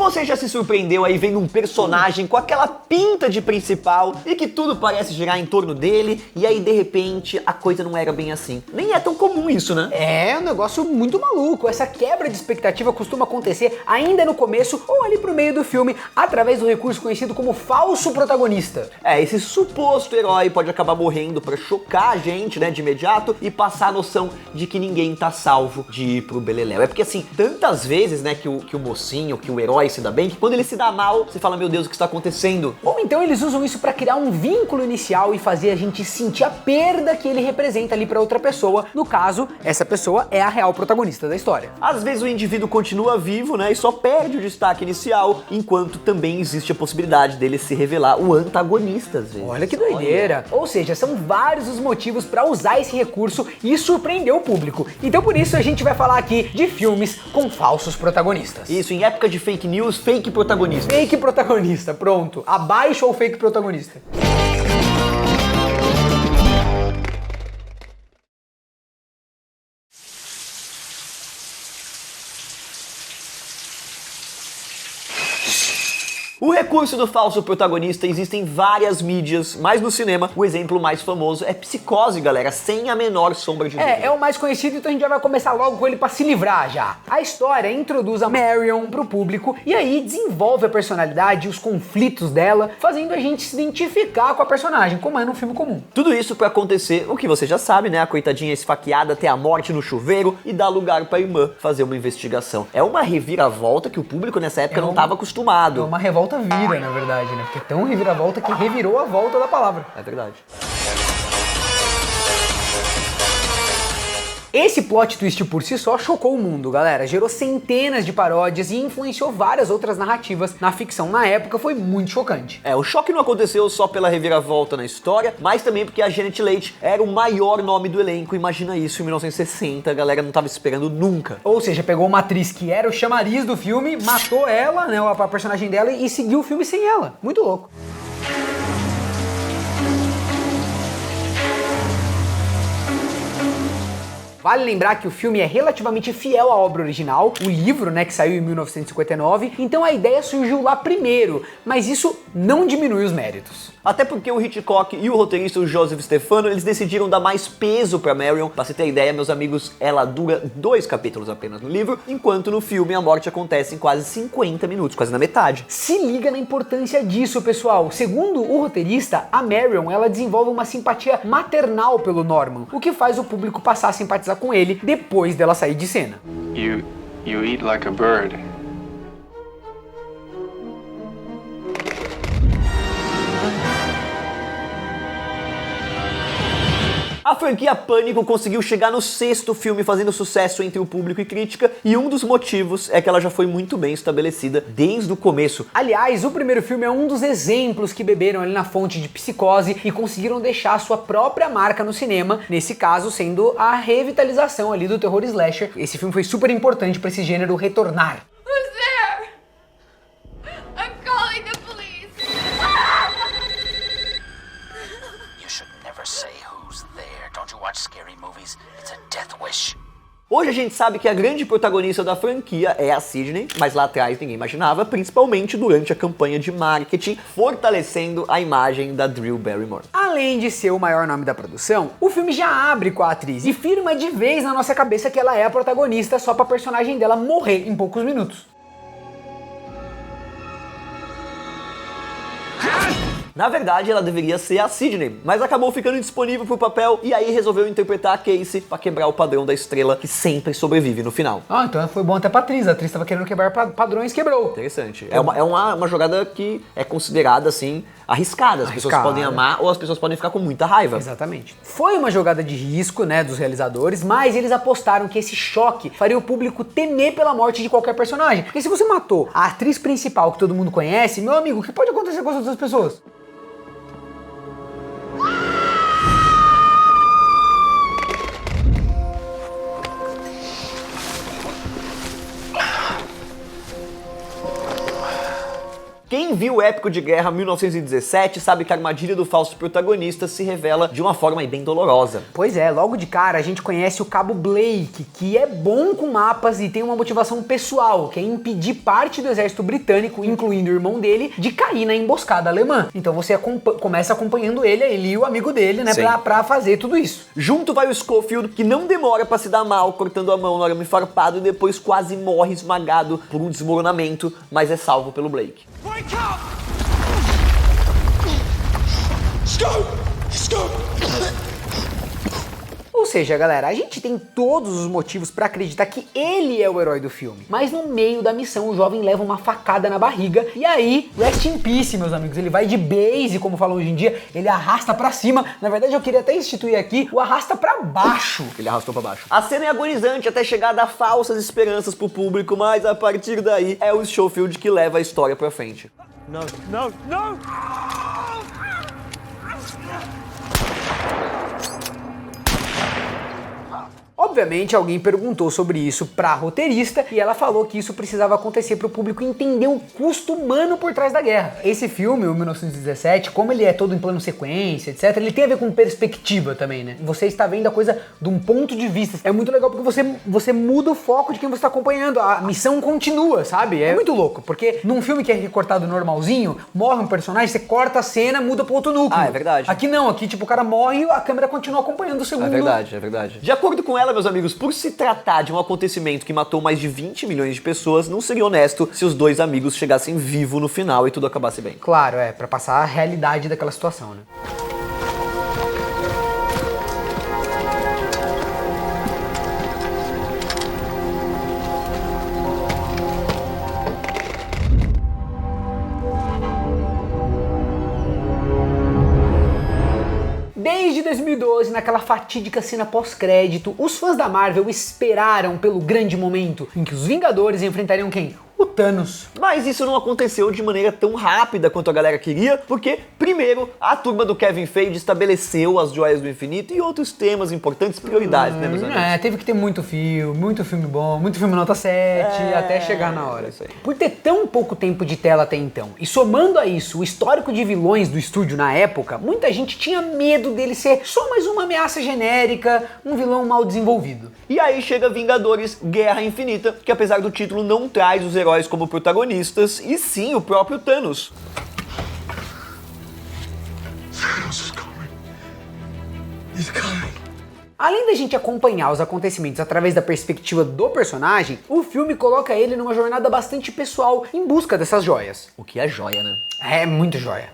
Você já se surpreendeu aí vendo um personagem com aquela pinta de principal e que tudo parece girar em torno dele e aí de repente a coisa não era bem assim? Nem é tão comum isso, né? É um negócio muito maluco. Essa quebra de expectativa costuma acontecer ainda no começo ou ali pro meio do filme, através do recurso conhecido como falso protagonista. Esse suposto herói pode acabar morrendo pra chocar a gente, né, de imediato e passar a noção de que ninguém tá salvo de ir pro beleléu. É porque assim, tantas vezes, né, que o mocinho, que o herói se dá bem, que quando ele se dá mal, você fala, meu Deus, o que está acontecendo? Ou então eles usam isso pra criar um vínculo inicial e fazer a gente sentir a perda que ele representa ali pra outra pessoa. No caso, essa pessoa é a real protagonista da história. Às vezes o indivíduo continua vivo, né, e só perde o destaque inicial, enquanto também existe a possibilidade dele se revelar o antagonista, às vezes. Olha que doideira. Ou seja, são vários os motivos pra usar esse recurso e surpreender o público. Então por isso a gente vai falar aqui de filmes com falsos protagonistas. Isso, em época de fake news, fake protagonista. Fake protagonista, pronto. Abaixo ou fake protagonista? O recurso do falso protagonista existe em várias mídias, mas no cinema o exemplo mais famoso é Psicose, galera, sem a menor sombra de dúvida. É o mais conhecido, então a gente já vai começar logo com ele pra se livrar já. A história introduz a Marion pro público e aí desenvolve a personalidade e os conflitos dela, fazendo a gente se identificar com a personagem, como é num filme comum. Tudo isso pra acontecer, o que você já sabe, né? A coitadinha esfaqueada até a morte no chuveiro e dá lugar pra irmã fazer uma investigação. É uma reviravolta que o público nessa época não estava acostumado. É uma revolta vira, na verdade, né? Porque é tão reviravolta que revirou a volta da palavra. É verdade. Esse plot twist por si só chocou o mundo, galera. Gerou centenas de paródias e influenciou várias outras narrativas na ficção. Na época foi muito chocante. O choque não aconteceu só pela reviravolta na história, mas também porque a Janet Leigh era o maior nome do elenco. Imagina isso, em 1960, a galera não tava esperando nunca. Ou seja, pegou uma atriz que era o chamariz do filme, matou ela, né, a personagem dela, e seguiu o filme sem ela. Muito louco. Vale lembrar que o filme é relativamente fiel à obra original, o livro, né, que saiu em 1959, então a ideia surgiu lá primeiro, mas isso não diminui os méritos. Até porque o Hitchcock e o roteirista o Joseph Stefano, eles decidiram dar mais peso pra Marion. Pra você ter ideia, meus amigos, ela dura 2 capítulos apenas no livro, enquanto no filme a morte acontece em quase 50 minutos, quase na metade. Se liga na importância disso, pessoal. Segundo o roteirista, a Marion, ela desenvolve uma simpatia maternal pelo Norman, o que faz o público passar a simpatizar com ele depois dela sair de cena. You eat like a bird. A franquia Pânico conseguiu chegar no 6º filme fazendo sucesso entre o público e crítica, e um dos motivos é que ela já foi muito bem estabelecida desde o começo. Aliás, o primeiro filme é um dos exemplos que beberam ali na fonte de Psicose e conseguiram deixar a sua própria marca no cinema, nesse caso sendo a revitalização ali do terror slasher. Esse filme foi super importante para esse gênero retornar. Who's there? I'm calling the police. You should never say who's there. Don't you watch scary movies? It's a death wish. Hoje a gente sabe que a grande protagonista da franquia é a Sidney, mas lá atrás ninguém imaginava, principalmente durante a campanha de marketing, fortalecendo a imagem da Drew Barrymore. Além de ser o maior nome da produção, o filme já abre com a atriz e firma de vez na nossa cabeça que ela é a protagonista só pra personagem dela morrer em poucos minutos. Na verdade, ela deveria ser a Sidney, mas acabou ficando indisponível pro papel e aí resolveu interpretar a Casey pra quebrar o padrão da estrela que sempre sobrevive no final. Então foi bom até pra atriz. A atriz tava querendo quebrar padrões, quebrou. Interessante. É uma jogada que é considerada, assim, arriscada. As pessoas podem amar ou as pessoas podem ficar com muita raiva. Exatamente. Foi uma jogada de risco, né, dos realizadores, mas eles apostaram que esse choque faria o público temer pela morte de qualquer personagem. Porque se você matou a atriz principal que todo mundo conhece, meu amigo, o que pode acontecer com as outras pessoas? Quem viu o épico de guerra 1917 sabe que a armadilha do falso protagonista se revela de uma forma aí bem dolorosa. Pois é, logo de cara a gente conhece o Cabo Blake, que é bom com mapas e tem uma motivação pessoal, que é impedir parte do exército britânico, incluindo o irmão dele, de cair na emboscada alemã. Então você começa acompanhando ele e o amigo dele, né, pra fazer tudo isso. Junto vai o Schofield, que não demora pra se dar mal, cortando a mão no arame farpado e depois quase morre esmagado por um desmoronamento, mas é salvo pelo Blake. Wake up! Scope! Scope! Ou seja, galera, a gente tem todos os motivos pra acreditar que ele é o herói do filme. Mas no meio da missão, o jovem leva uma facada na barriga e aí, rest in peace, meus amigos. Ele vai de base, como falam hoje em dia, ele arrasta pra cima. Na verdade, eu queria até instituir aqui o arrasta pra baixo. Ele arrastou pra baixo. A cena é agonizante até chegar a dar falsas esperanças pro público, mas a partir daí é o Schofield que leva a história pra frente. No, no, no! Obviamente alguém perguntou sobre isso pra roteirista e ela falou que isso precisava acontecer para o público entender o custo humano por trás da guerra. Esse filme, o 1917, como ele é todo em plano sequência, etc, ele tem a ver com perspectiva também, né? Você está vendo a coisa de um ponto de vista. É muito legal porque você muda o foco de quem você está acompanhando. A missão continua, sabe? É muito louco, porque num filme que é recortado normalzinho, morre um personagem, você corta a cena, muda pro outro núcleo. Ah, é verdade. Aqui não, aqui tipo o cara morre e a câmera continua acompanhando o segundo. É verdade, é verdade. De acordo com ela, meus amigos, por se tratar de um acontecimento que matou mais de 20 milhões de pessoas, não seria honesto se os dois amigos chegassem vivos no final e tudo acabasse bem. Claro, pra passar a realidade daquela situação, né? Desde 2012, naquela fatídica cena pós-crédito, os fãs da Marvel esperaram pelo grande momento em que os Vingadores enfrentariam quem? O Thanos. Mas isso não aconteceu de maneira tão rápida quanto a galera queria, porque, primeiro, a turma do Kevin Feige estabeleceu as Joias do Infinito e outros temas importantes, prioridades, né, meus amigos? Teve que ter muito filme bom, muito filme nota 7, até chegar na hora. Isso aí. Por ter tão pouco tempo de tela até então, e somando a isso o histórico de vilões do estúdio na época, muita gente tinha medo dele ser só mais uma ameaça genérica, um vilão mal desenvolvido. E aí chega Vingadores Guerra Infinita, que apesar do título não traz os heróis como protagonistas, e sim o próprio Thanos. Thanos is coming. He's coming. Além da gente acompanhar os acontecimentos através da perspectiva do personagem, o filme coloca ele numa jornada bastante pessoal em busca dessas joias. O que é joia, né? É muito joia.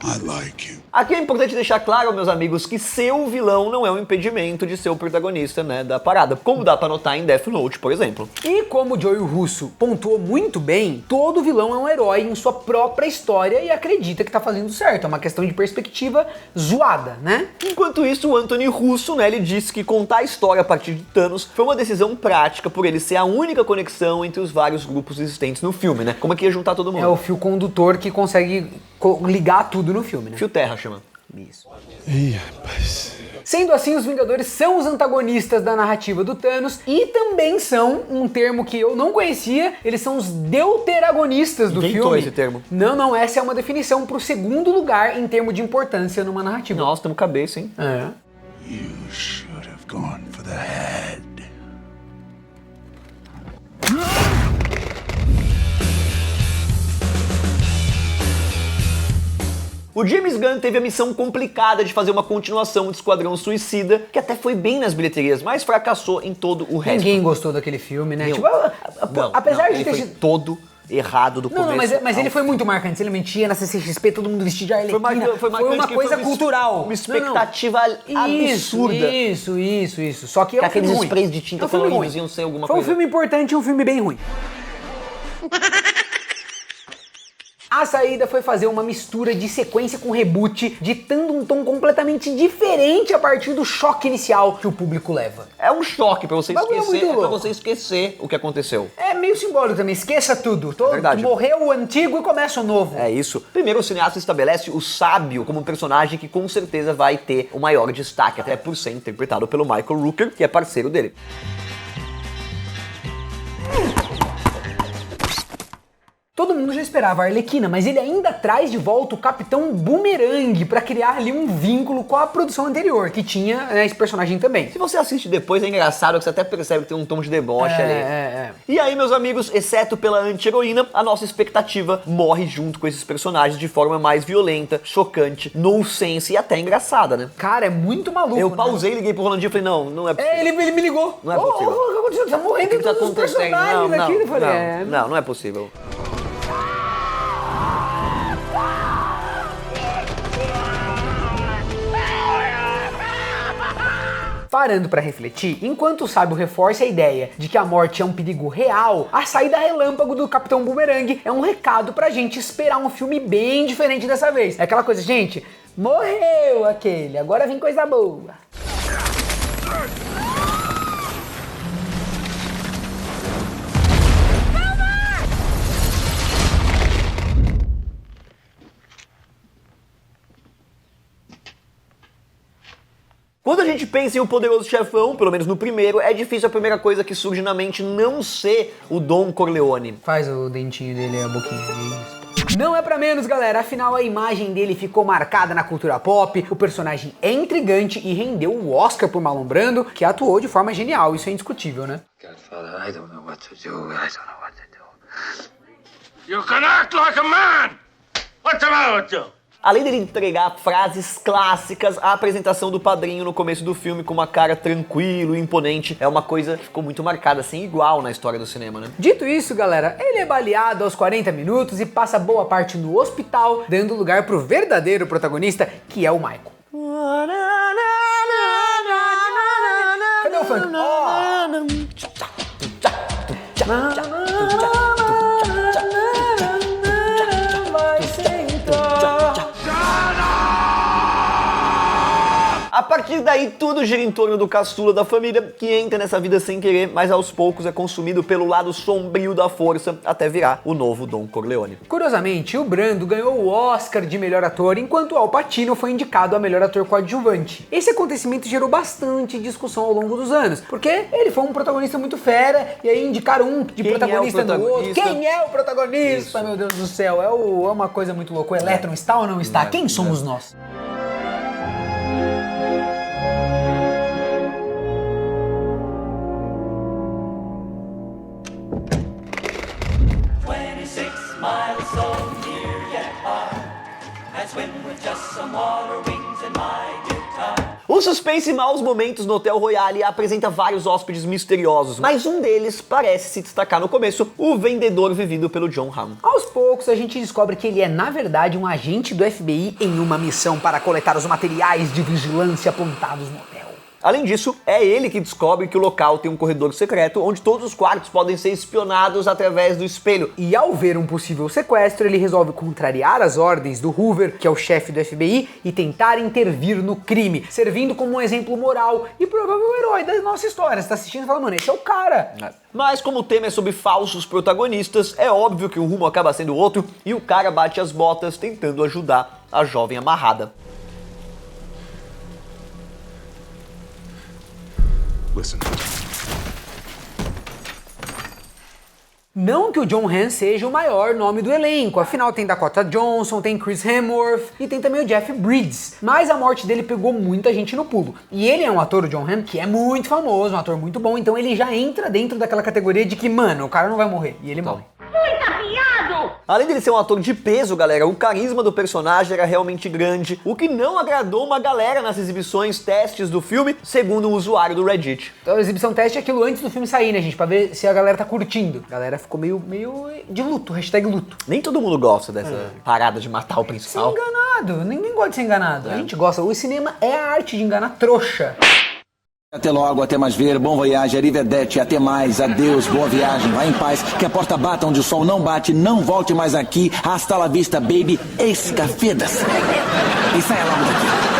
I like you. Aqui é importante deixar claro, meus amigos, que ser o vilão não é um impedimento de ser o protagonista, né, da parada, como dá pra notar em Death Note, por exemplo. E como o Joey Russo pontuou muito bem, todo vilão é um herói em sua própria história e acredita que tá fazendo certo. É uma questão de perspectiva zoada, né? Enquanto isso, o Anthony Russo, né, ele disse que contar a história a partir de Thanos foi uma decisão prática por ele ser a única conexão entre os vários grupos existentes no filme, né? Como é que ia juntar todo mundo? É o fio condutor que consegue ligar tudo no filme, né? Fio terra, chama. Isso. Ih, rapaz. Sendo assim, os Vingadores são os antagonistas da narrativa do Thanos e também são, um termo que eu não conhecia, eles são os deuteragonistas do Inventou filme. esse termo. Não, essa é uma definição pro segundo lugar em termos de importância numa narrativa. Nossa, temos cabeça, hein? É. You should have gone for the head. O James Gunn teve a missão complicada de fazer uma continuação de Esquadrão Suicida, que até foi bem nas bilheterias, mas fracassou em todo o resto. Ninguém gostou daquele filme, né? Meu, Tipo, apesar de ele ter foi sido... todo errado do começo. Não, mas ele ao foi muito marcante. Ele mentia na CCXP, todo mundo vestido de Arlequina. Foi marcante uma que coisa foi cultural. Uma expectativa absurda. Isso. Só que é um Aqueles filme ruim. sprays de tinta É um filme falando ruim. que iam ser alguma Foi coisa. um filme importante e um filme bem ruim. A saída foi fazer uma mistura de sequência com reboot, ditando um tom completamente diferente a partir do choque inicial que o público leva. É um choque pra você Bagulho esquecer, muito pra louco. você esquecer o que aconteceu. É meio simbólico também, esqueça tudo. verdade. Morreu o antigo e começa o novo. É isso. Primeiro, o cineasta estabelece o sábio como um personagem que com certeza vai ter o maior destaque, até por ser interpretado pelo Michael Rooker, que é parceiro dele. Todo mundo já esperava a Arlequina, mas ele ainda traz de volta o Capitão Boomerang pra criar ali um vínculo com a produção anterior, que tinha, né, esse personagem também. Se você assiste depois, é engraçado que você até percebe que tem um tom de deboche ali. E aí, meus amigos, exceto pela anti-heroína, a nossa expectativa morre junto com esses personagens de forma mais violenta, chocante, nonsense e até engraçada, né? Cara, é muito maluco, Eu pausei, liguei pro Rolandinho e falei, não é possível. Ele me ligou. Não é possível. O que aconteceu? Tá morrendo O que tá todos os acontecendo? personagens aqui. Eu falei, Não é possível. Parando pra refletir, enquanto o sábio reforça a ideia de que a morte é um perigo real, a saída relâmpago do Capitão Boomerang é um recado pra gente esperar um filme bem diferente dessa vez. É aquela coisa, gente, morreu aquele, agora vem coisa boa. Quando a gente pensa em O Poderoso Chefão, pelo menos no primeiro, é difícil a primeira coisa que surge na mente não ser o Don Corleone. Faz o dentinho dele, a boquinha. Isso. Não é pra menos, galera, afinal a imagem dele ficou marcada na cultura pop, o personagem é intrigante e rendeu o Oscar por Marlon Brando, que atuou de forma genial, isso é indiscutível, né? Godfather, I don't know what to do. I don't know what to do. You can act like a man! What's the matter with you? Além dele entregar frases clássicas, a apresentação do padrinho no começo do filme com uma cara tranquilo e imponente é uma coisa que ficou muito marcada, assim, igual na história do cinema, né? Dito isso, galera, ele é baleado aos 40 minutos e passa boa parte no hospital, dando lugar pro verdadeiro protagonista, que é o Michael. Cadê o funk? A partir daí, tudo gira em torno do caçula da família, que entra nessa vida sem querer, mas aos poucos é consumido pelo lado sombrio da força, até virar o novo Don Corleone. Curiosamente, o Brando ganhou o Oscar de melhor ator, enquanto o Al Pacino foi indicado a melhor ator coadjuvante. Esse acontecimento gerou bastante discussão ao longo dos anos, porque ele foi um protagonista muito fera, e aí indicaram um de protagonista no outro. Quem é o protagonista? Isso. Meu Deus do céu, é uma coisa muito louca. O Electron está ou não está? Quem somos nós? O suspense e maus momentos no Hotel Royale apresenta vários hóspedes misteriosos, mas um deles parece se destacar no começo, o vendedor vivido pelo Jon Hamm. Aos poucos a gente descobre que ele é na verdade um agente do FBI em uma missão para coletar os materiais de vigilância apontados no hotel. Além disso, é ele que descobre que o local tem um corredor secreto onde todos os quartos podem ser espionados através do espelho. E ao ver um possível sequestro, ele resolve contrariar as ordens do Hoover, que é o chefe do FBI, e tentar intervir no crime, servindo como um exemplo moral e provável herói da nossa história. Você tá assistindo e fala, mano, esse é o cara. Mas como o tema é sobre falsos protagonistas, é óbvio que um rumo acaba sendo outro e o cara bate as botas tentando ajudar a jovem amarrada. Listen. Não que o Jon Hamm seja o maior nome do elenco, afinal tem Dakota Johnson, tem Chris Hemsworth e tem também o Jeff Bridges, mas a morte dele pegou muita gente no pulo. E ele é um ator, o Jon Hamm, que é muito famoso, um ator muito bom, então ele já entra dentro daquela categoria de que, mano, o cara não vai morrer, e ele morre. Além dele ser um ator de peso, galera, o carisma do personagem era realmente grande, o que não agradou uma galera nas exibições testes do filme, segundo um usuário do Reddit. Então a exibição teste é aquilo antes do filme sair, né, gente? Pra ver se a galera tá curtindo. A galera ficou meio de luto, hashtag luto. Nem todo mundo gosta dessa parada de matar o Ser principal. enganado, ninguém gosta de ser enganado. A gente gosta, o cinema é a arte de enganar trouxa. Até logo, até mais ver, bom voyage, arrivederci, até mais, adeus, boa viagem, vá em paz, que a porta bata onde o sol não bate, não volte mais aqui, hasta la vista, baby, escafedas. E saia logo daqui.